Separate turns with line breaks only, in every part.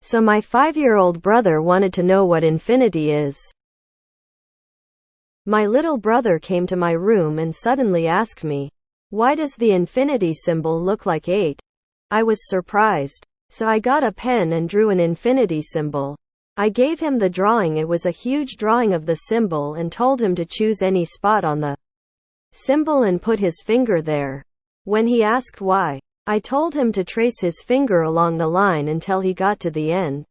So my 5-year-old brother wanted to know what infinity is. My little brother came to my room and suddenly asked me, "Why does the infinity symbol look like 8? I was surprised. So I got a pen and drew an infinity symbol. I gave him the drawing. It was a huge drawing of the symbol and told him to choose any spot on the symbol and put his finger there. When he asked why, I told him to trace his finger along the line until he got to the end.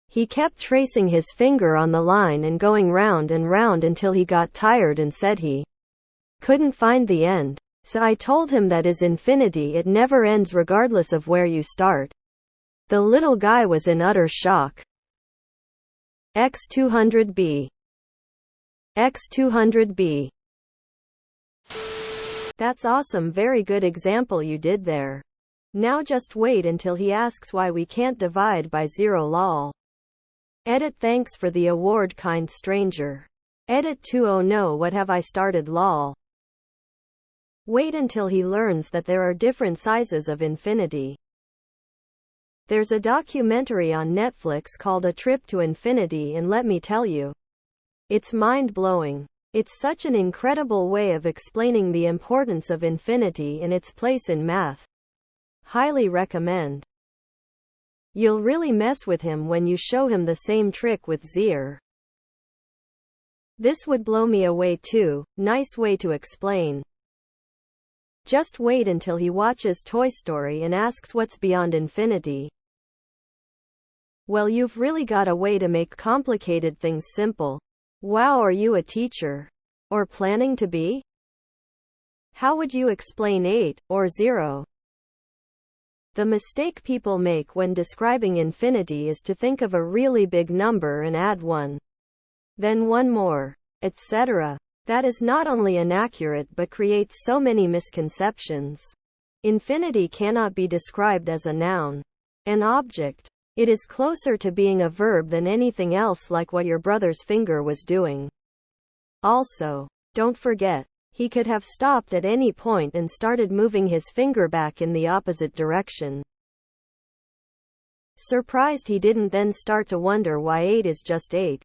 He kept tracing his finger on the line and going round and round until he got tired and said he couldn't find the end. So I told him that is infinity, it never ends regardless of where you start." The little guy was in utter shock. X200B. X200B. That's awesome, very good example you did there. Now just wait until he asks why we can't divide by 0 lol. Edit. Thanks for the award, kind stranger. Edit 2. Oh no, what have I started lol. Wait until he learns that there are different sizes of infinity. There's a documentary on Netflix called A Trip to Infinity, and let me tell you, it's mind-blowing. It's such an incredible way of explaining the importance of infinity and its place in math. Highly recommend. You'll really mess with him when you show him the same trick with 0. This would blow me away too. Nice way to explain. Just wait until he watches Toy Story and asks what's beyond infinity. Well, you've really got a way to make complicated things simple. Wow, are you a teacher? Or planning to be? How would you explain 8, or 0? The mistake people make when describing infinity is to think of a really big number and add 1. Then 1 more, etc. That is not only inaccurate but creates so many misconceptions. Infinity cannot be described as a noun, an object. It is closer to being a verb than anything else, like what your brother's finger was doing. Also, don't forget, he could have stopped at any point and started moving his finger back in the opposite direction. Surprised he didn't then start to wonder why 8 is just 8.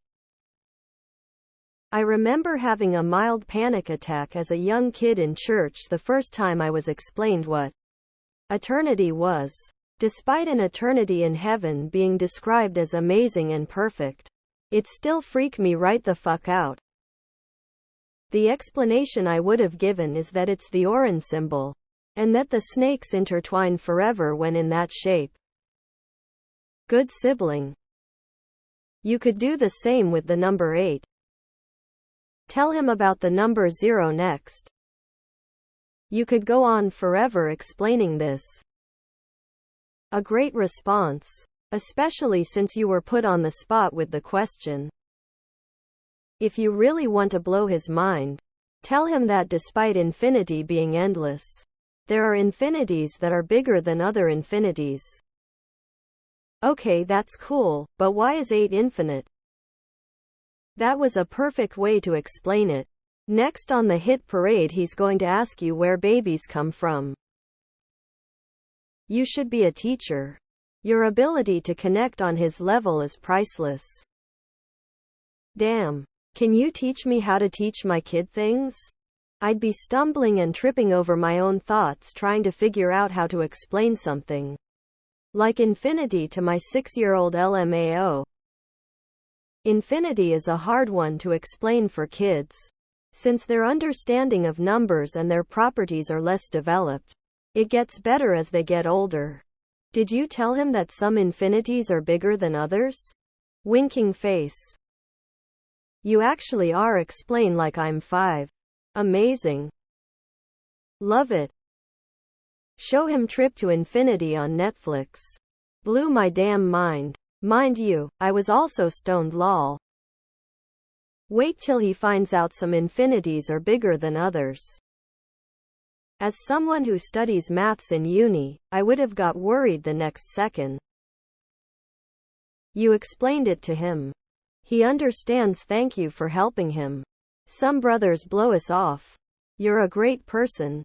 I remember having a mild panic attack as a young kid in church the first time I was explained what eternity was. Despite an eternity in heaven being described as amazing and perfect, it still freaked me right the fuck out. The explanation I would have given is that it's the Orion symbol, and that the snakes intertwine forever when in that shape. Good sibling. You could do the same with the number 8. Tell him about the number 0 next. You could go on forever explaining this. A great response, especially since you were put on the spot with the question. If you really want to blow his mind, tell him that despite infinity being endless, there are infinities that are bigger than other infinities. Okay, that's cool, but why is 8 infinite? That was a perfect way to explain it. Next on the hit parade, he's going to ask you where babies come from. You should be a teacher. Your ability to connect on his level is priceless. Damn. Can you teach me how to teach my kid things? I'd be stumbling and tripping over my own thoughts trying to figure out how to explain something like infinity to my 6-year-old LMAO. Infinity is a hard one to explain for kids, since their understanding of numbers and their properties are less developed. It gets better as they get older. Did you tell him that some infinities are bigger than others? Winking face. You actually are. Explain like I'm 5. Amazing. Love it. Show him Trip to Infinity on Netflix. Blew my damn mind. Mind you, I was also stoned lol. Wait till he finds out some infinities are bigger than others. As someone who studies maths in uni, I would have got worried the next second. You explained it to him. He understands. Thank you for helping him. Some brothers blow us off. You're a great person.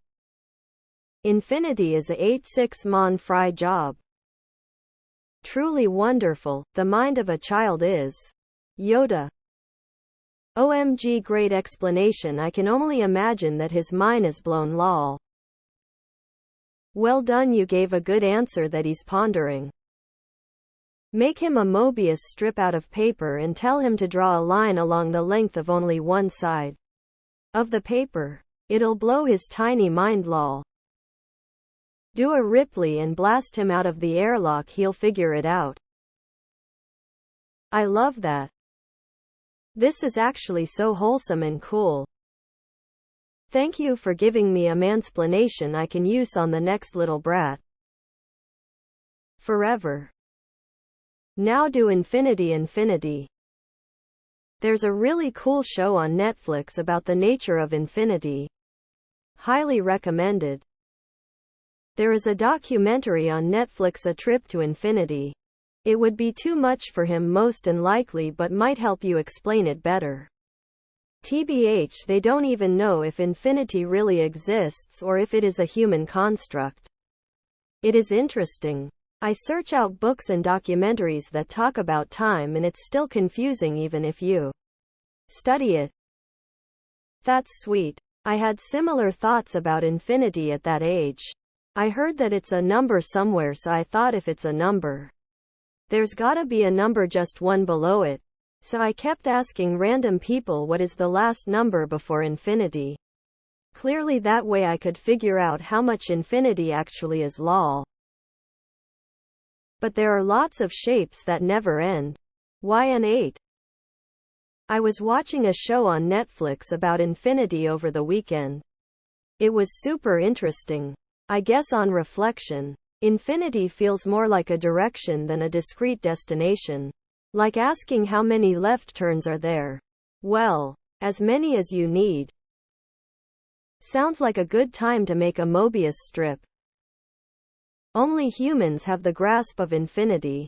Infinity is a 8-6 mon fry job. Truly wonderful. The mind of a child is. Yoda. OMG, great explanation. I can only imagine that his mind is blown. Lol. Well done, you gave a good answer that he's pondering. Make him a Mobius strip out of paper and tell him to draw a line along the length of only one side of the paper. It'll blow his tiny mind. Lol. Do a Ripley and blast him out of the airlock, he'll figure it out. I love that. This is actually so wholesome and cool. Thank you for giving me a mansplanation I can use on the next little brat. Forever. Now do infinity. There's a really cool show on Netflix about the nature of infinity. Highly recommended. There is a documentary on Netflix, A Trip to Infinity. It would be too much for him most unlikely, but might help you explain it better. TBH, they don't even know if infinity really exists or if it is a human construct. It is interesting. I search out books and documentaries that talk about time and it's still confusing even if you study it. That's sweet. I had similar thoughts about infinity at that age. I heard that it's a number somewhere, so I thought if it's a number, there's gotta be a number just one below it. So I kept asking random people what is the last number before infinity. Clearly that way I could figure out how much infinity actually is. Lol. But there are lots of shapes that never end. Why an 8? I was watching a show on Netflix about infinity over the weekend. It was super interesting. I guess on reflection, infinity feels more like a direction than a discrete destination. Like asking how many left turns are there. Well, as many as you need. Sounds like a good time to make a Mobius strip. Only humans have the grasp of infinity.